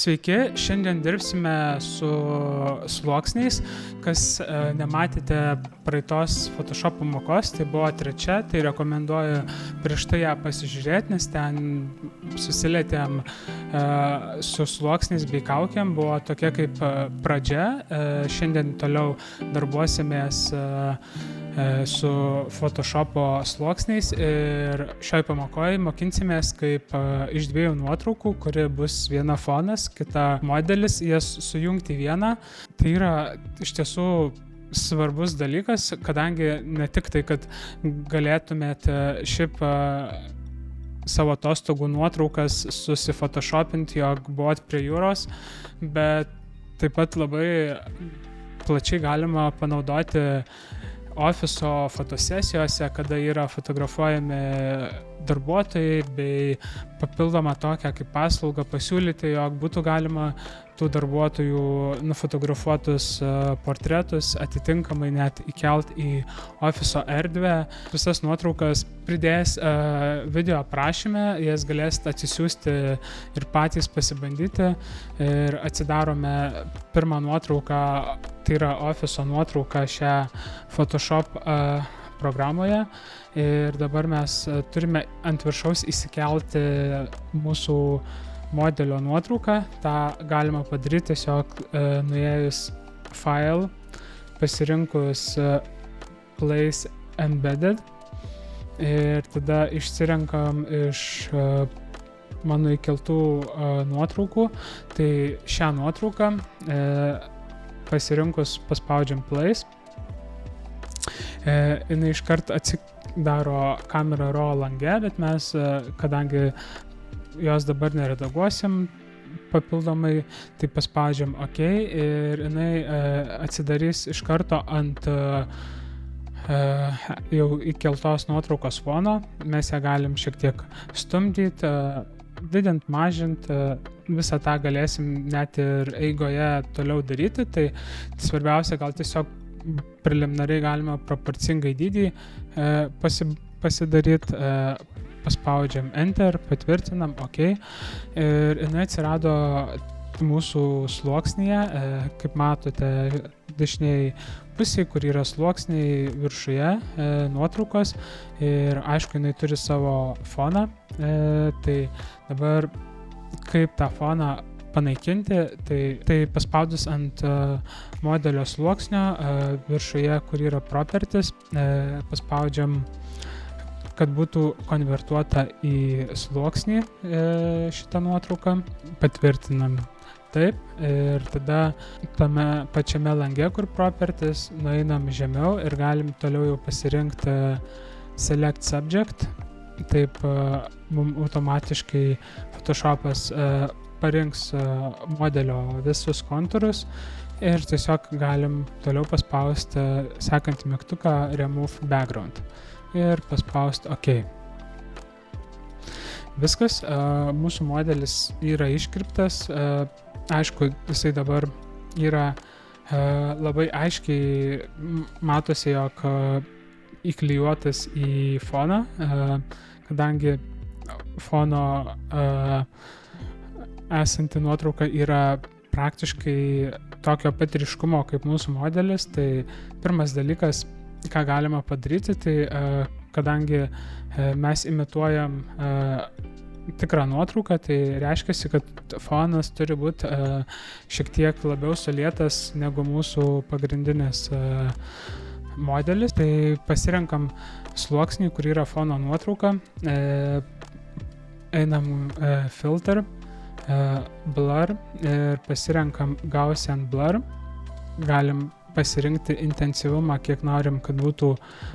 Sveiki, šiandien dirbsime su sluoksniais. Kas nematėte praeitos Photoshop pamokos, tai buvo 3, tai rekomenduoju prieš tai ją pasižiūrėti, nes ten susilietėm su sluoksniais bei kaukėm, buvo tokia kaip pradžia. Šiandien toliau darbuosimės su Photoshopo sluoksniais ir šioj pamokoje mokinsimės kaip iš 2 nuotraukų, kuri bus viena fonas, kita modelis, jas sujungti į vieną. Tai yra iš tiesų svarbus dalykas, kadangi ne tik tai, kad galėtumėt šiaip savo atostogų nuotraukas susifotoshopinti, jog buvot prie jūros, bet taip pat labai plačiai galima panaudoti ofiso fotosesijose, kada yra fotografuojami darbuotojai, bei papildomą tokią kaip paslaugą pasiūlyti, jog būtų galima tų darbuotojų nufotografuotus portretus atitinkamai net įkelt į ofiso erdvę. Visas nuotraukas pridės video aprašyme, jas galėsite atsisiųsti ir patys pasibandyti. Ir atsidarome pirmą nuotrauką, tai yra ofiso nuotrauka šią Photoshop programoje. Ir dabar mes turime ant viršaus įsikelti mūsų modelio nuotrauką. Ta galima padaryti tiesiog nuėjus File, pasirinkus Place Embedded ir tada išsirenkam iš mano įkeltų nuotraukų. Tai šią nuotrauką pasirinkus paspaudžiam Place. Jinai iškart atsidaro kamera RAW lange, bet mes, kadangi jos dabar neredaguosim papildomai, tai paspaudžiam OK ir jinai atsidarys iš karto ant jau įkeltos nuotraukos fono. Mes ją galim šiek tiek stumdyti, didint, mažint, visą tą galėsim net ir eigoje toliau daryti. Tai svarbiausia, gal tiesiog preliminariai galima proporcingai dydį pasidaryti, paspaudžiam Enter, patvirtinam OK ir jinai atsirado mūsų sluoksnyje, kaip matote dešiniai pusėje, kur yra sluoksniai viršuje nuotraukos ir aišku, jinai turi savo foną. Tai dabar kaip tą foną panaikinti, tai paspaudus ant modelio sluoksnio viršuje, kur yra Properties, paspaudžiam, kad būtų konvertuota į sluoksnį šitą nuotrauką, patvirtinam taip ir tada tame pačiame lange, kur Properties, nueinam žemiau ir galim toliau jau pasirinkti Select Subject. Taip mums automatiškai Photoshopas parinks modelio visus kontūrus ir tiesiog galim toliau paspausti sekantį mygtuką Remove Background ir paspausti OK. Viskas, mūsų modelis yra iškirptas, aišku, jisai dabar yra labai aiškiai matosi, jog įklijuotas į foną, kadangi fono esanti nuotrauka yra praktiškai tokio pat ryškumo kaip mūsų modelis. Tai pirmas dalykas, ką galima padaryti, tai kadangi mes imituojam tikrą nuotrauką, tai reiškia, kad fonas turi būti šiek tiek labiau sulietas negu mūsų pagrindinis modelis. Tai pasirenkam sluoksnį, kur yra fono nuotrauka, einam Filter, Blur ir pasirenkam Gaussian Blur. Galim pasirinkti intensyvumą, kiek norim, kad būtų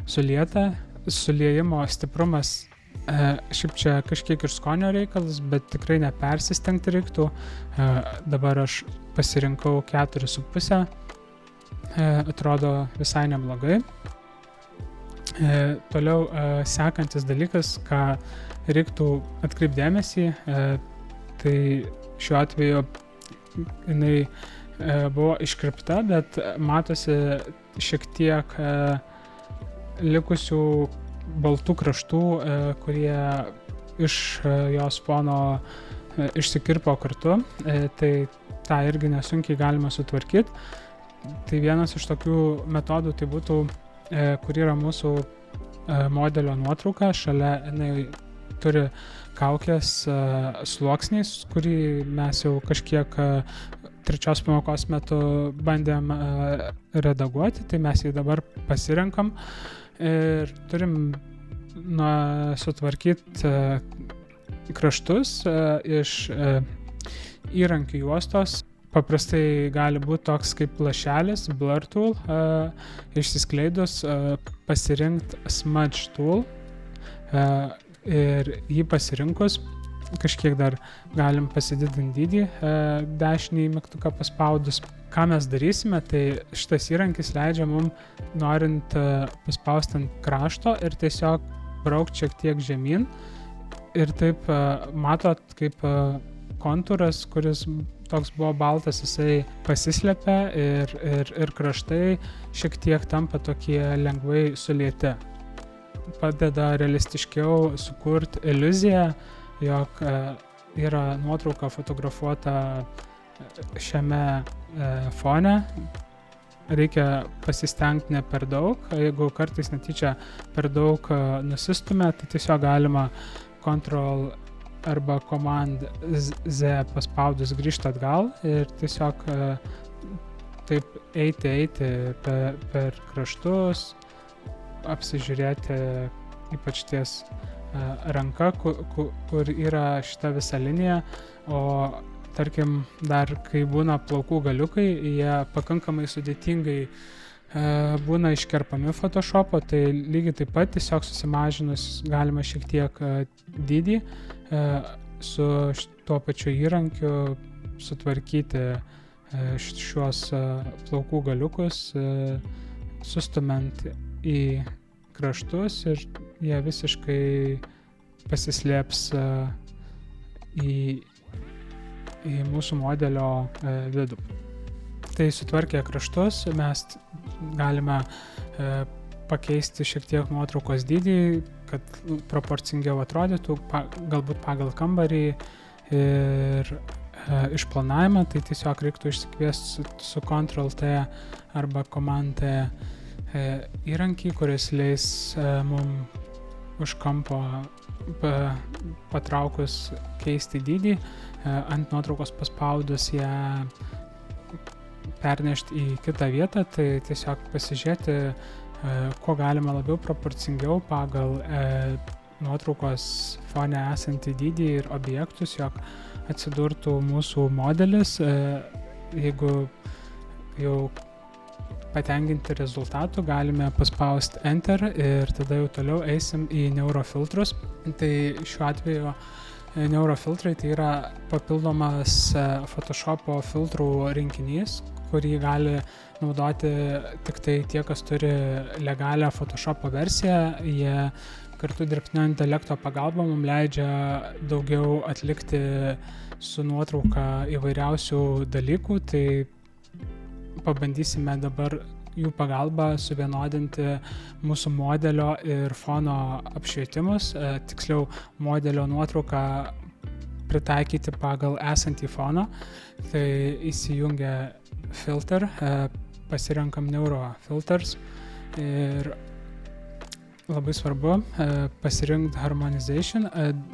sulieta. Suliejimo stiprumas šiaip čia kažkiek ir skonio reikalas, bet tikrai nepersistengti reiktų. Dabar aš pasirinkau 4,5. Atrodo visai neblogai. Toliau sekantis dalykas, ką reiktų atkreipdėmėsi, tai šiuo atveju jinai buvo iškirpta, bet matosi šiek tiek likusių baltų kraštų, kurie iš jos fono išsikirpo kartu, tai tą irgi nesunkiai galima sutvarkyti. Tai vienas iš tokių metodų tai būtų, kur yra mūsų modelio nuotrauka, šalia jinai turi kaukės sluoksniais, kurį mes jau kažkiek trečios pamokos metu bandėm redaguoti, tai mes jį dabar pasirenkam ir turim sutvarkyti kraštus iš įrankių juostos. Paprastai gali būti toks kaip lašelis, blur tool, išsiskleidus pasirinkti smudge tool ir jį pasirinkus kažkiek dar galim pasididinti dydį dešinį mygtuką paspaudus. Ką mes darysime, tai šitas įrankis leidžia mums, norint paspausti ant krašto ir tiesiog braukti šiek tiek žemyn ir taip matot, kaip kontūras, kuris toks buvo baltas, jisai pasislepia ir kraštai šiek tiek tampa tokie lengvai sulieti. Padeda realistiškiau sukurti iliuziją, jog yra nuotrauka fotografuota šiame fone. Reikia pasistengti ne per daug, jeigu kartais netyčia per daug nusistumia, tai tiesiog galima Ctrl arba Command Z paspaudus grįžti atgal ir tiesiog taip eiti per kraštus, apsižiūrėti ypač ties ranka, kur yra šita visa linija, o tarkim dar kai būna plaukų galiukai, jie pakankamai sudėtingai būna iškerpami Photoshopo, tai lygiai taip pat tiesiog susimažinus galima šiek tiek dydį su tuo pačiu įrankiu sutvarkyti šiuos plaukų galiukus, sustumant į kraštus ir jie visiškai pasislėps į mūsų modelio vidų. Tai sutvarkę kraštus mes galime pakeisti šiek tiek nuotraukos dydį, kad proporcingiau atrodytų, galbūt pagal kambarį ir išplanavimą, tai tiesiog reiktų išsikviesti su Ctrl+T arba Command T įrankį, kuris leis mums už kampo patraukus keisti dydį, ant nuotraukos paspaudus ją pernešti į kitą vietą, tai tiesiog pasižiūrėti, ko galima labiau proporcingiau pagal nuotraukos fone esantį dydį ir objektus, jog atsidurtų mūsų modelis. Jeigu jau patenkinti rezultatų, galime paspausti Enter ir tada jau toliau eisim į neurofiltrus. Tai šiuo atveju neurofiltrai tai yra papildomas Photoshopo filtrų rinkinys, kurį gali naudoti tik tai tie, kas turi legalią Photoshopo versiją. Jie kartu dirbtinio intelekto pagalba mums leidžia daugiau atlikti su nuotrauka įvairiausių dalykų, tai pabandysime dabar jų pagalba suvienodinti mūsų modelio ir fono apšvietimus, tiksliau modelio nuotrauką pritaikyti pagal esantį foną. Tai įsijungia filter, pasirenkam neurofilters ir labai svarbu pasirinkti harmonization.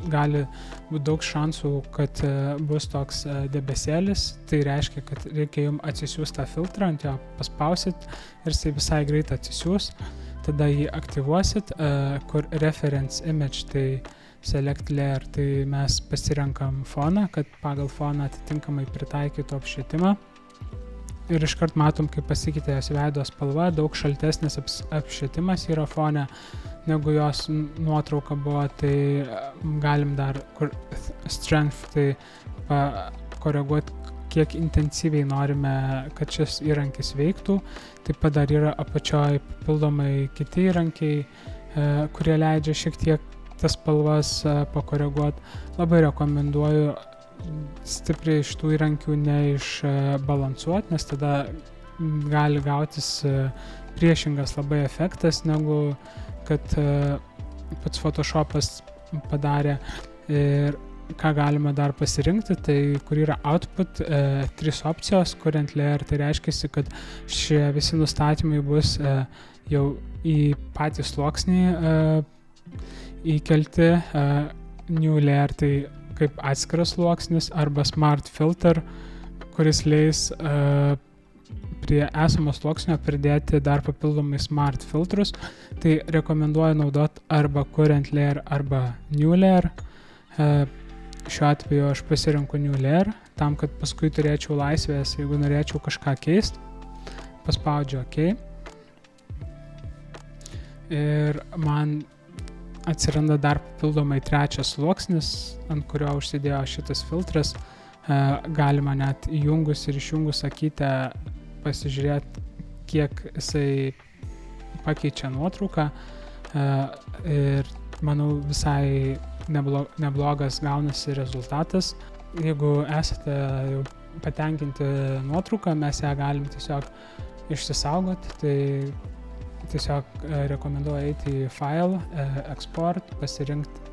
Gali būti daug šansų, kad bus toks debesėlis, tai reiškia, kad reikia jums atsisiųsti tą filtrą, ant jo paspausit ir jisai visai greit atsisiūs. Tada jį aktyvuosit, kur reference image, tai select layer, tai mes pasirenkam foną, kad pagal foną atitinkamai pritaikytų apšvietimą. Ir iškart matom, kaip pasikeitė jos veido spalva, daug šaltesnis apšvietimas yra fone, negu jos nuotrauka buvo, tai galim dar strength, tai koreguoti, kiek intensyviai norime, kad šis įrankis veiktų. Taip pat dar yra apačioj papildomai kiti įrankiai, kurie leidžia šiek tiek tas spalvas pakoreguoti. Labai rekomenduoju stipriai iš tų įrankių neišbalansuoti, nes tada gali gautis priešingas labai efektas, negu kad pats Photoshopas padarė. Ir ką galima dar pasirinkti, tai kur yra output, 3 opcijos, kuriant layer, tai reiškia, kad šie visi nustatymai bus jau į patį sluoksnį įkelti. New layer tai kaip atskiras sluoksnis arba smart filter, kuris leis prie esamo sluoksnio pridėti dar papildomai smart filtrus. Tai rekomenduoju naudoti arba current layer arba new layer. Šiuo atveju aš pasirinku new layer, tam, kad paskui turėčiau laisvės, jeigu norėčiau kažką keisti. Paspaudžiu OK. Ir man atsiranda dar papildomai trečias sluoksnis, ant kurio užsidėjo šitas filtras. Galima net įjungus ir išjungus akytę pasižiūrėti, kiek jisai pakeičia nuotrauką. Ir manau, visai neblogas gaunasi rezultatas. Jeigu esate jau patenkinti nuotrauką, mes ją galim tiesiog išsisaugoti, tai tiesiog rekomenduoju eiti į File, Export, pasirinkti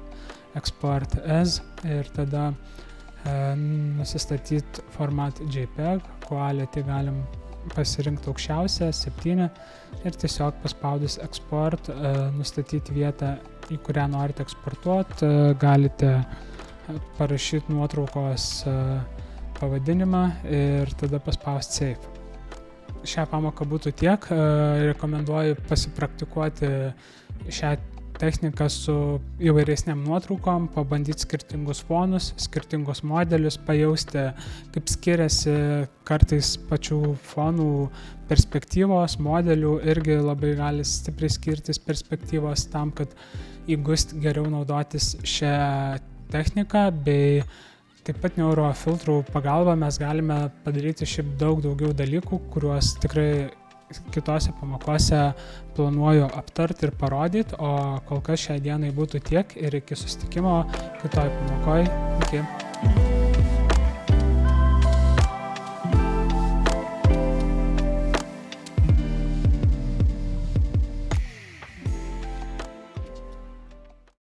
Export as ir tada nusistatyti format JPEG, Quality galim pasirinkti aukščiausią 7 ir tiesiog paspaudus Export nustatyti vietą, į kurią norite eksportuoti, galite parašyti nuotraukos pavadinimą ir tada paspausti Save. Šią pamoką būtų tiek. Rekomenduoju pasipraktikuoti šią techniką su įvairesniam nuotraukom, pabandyti skirtingus fonus, skirtingus modelius, pajausti, kaip skiriasi kartais pačių fonų perspektyvos, modelių irgi labai gali stipriai skirtis perspektyvos tam, kad įgust geriau naudotis šią techniką, bei taip pat neurofiltrų pagalba mes galime padaryti šiaip daug daugiau dalykų, kuriuos tikrai kitose pamokose planuoju aptarti ir parodyti, o kol kas šiai dienai būtų tiek ir iki susitikimo kitoj pamokoj. Iki.